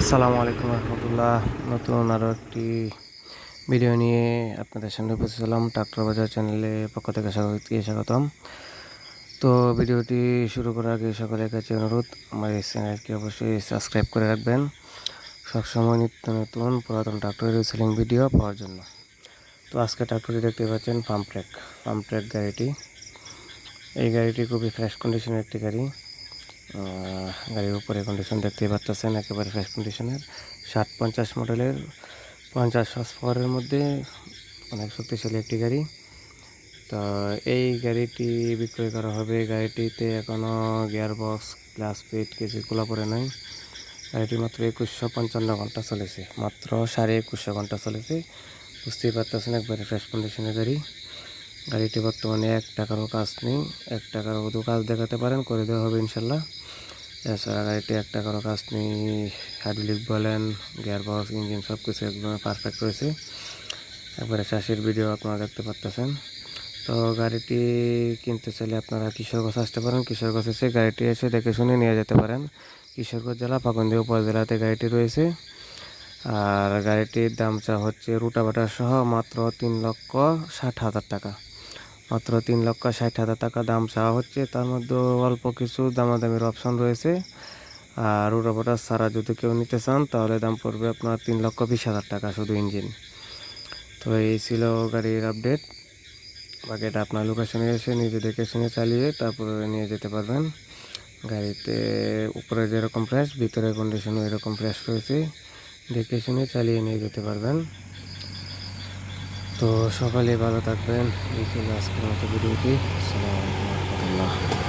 আসসালামু আলাইকুম রহমতুল্লাহ। নতুন আরও একটি ভিডিও নিয়ে আপনাদের সামনে উপস্থিত হলাম। ট্রাক্টর বাজার চ্যানেলে পক্ষ থেকে স্বাগতম। তো ভিডিওটি শুরু করার আগে সকলের কাছে অনুরোধ, আমার এই চ্যানেলটি অবশ্যই সাবস্ক্রাইব করে রাখবেন সবসময় নিত্য নতুন পুরাতন ট্রাক্টরের রিসেলিং ভিডিও পাওয়ার জন্য। তো আজকে ট্রাক্টরটি দেখতে পাচ্ছেন পাম্প ট্র্যাক গাড়িটি। এই গাড়িটি খুবই ফ্রেশ কন্ডিশনের একটি গাড়ি। গাড়ির উপরে কন্ডিশন দেখতেই পাচ্ছেন, একেবারে ফ্রেশ কন্ডিশনের 60-50 মডেলের 50 হর্স পাওয়ারের মধ্যে অনেক শক্তিশালী একটি গাড়ি। তো এই গাড়িটি বিক্রয় করা হবে। গাড়িটিতে এখনও গিয়ারবক্স, ক্লাচ প্লেট কিছু খোলা পড়ে নাই। গাড়িটি মাত্র 2155 ঘন্টা চলেছে, মাত্র 2150 ঘন্টা চলেছে। বুঝতেই পারতেছেন, একবারে ফ্রেশ কন্ডিশনের গাড়ি। গাড়িটি বর্তমানে 1 টাকারও কাজ নেই। 1 টাকার মতো কাজ দেখাতে পারেন, করে দেওয়া হবে ইনশাল্লাহ। এছাড়া গাড়িটি 1 টাকারও কাজ নেই। হাইড্রোলিক বলেন, গিয়ারবক্স, ইঞ্জিন সব কিছু একদম পারফেক্ট রয়েছে। একবারে চাষির ভিডিও আপনারা দেখতে পাচ্ছেন। তো গাড়িটি কিনতে চাইলে আপনারা কিশোরগঞ্জ আসতে পারেন। কিশোরগঞ্জ এসে গাড়িটি এসে দেখে শুনে নিয়ে যেতে পারেন। কিশোরগঞ্জ জেলা পাকুন্দি উপজেলাতে গাড়িটি রয়েছে। আর গাড়িটির দাম চা হচ্ছে রুটাভেটার সহ মাত্র 3,60,000 টাকা। মাত্র 3,60,000 টাকা দাম চাওয়া হচ্ছে। তার মধ্যে অল্প কিছু দামাদামির অপশন রয়েছে। আর রোটাভেটার ছাড়া যদি কেউ নিতে চান তাহলে দাম পড়বে আপনার 3,20,000 টাকা শুধু ইঞ্জিন। তো এই ছিল গাড়ির আপডেট। বাকিটা আপনার লোকেশনে এসে নিজে দেখে শুনে চালিয়ে তারপরে নিয়ে যেতে পারবেন। গাড়িতে উপরে যেরকম ফ্রেশ, ভিতরের কন্ডিশনও এরকম ফ্রেশ রয়েছে। দেখে শুনে চালিয়ে নিয়ে যেতে পারবেন। তো সকালে ভালো থাকবেন। এই ছিল আজকের মতো ভিডিওটি। আসসালামু আলাইকুম রহমতুল্লাহ।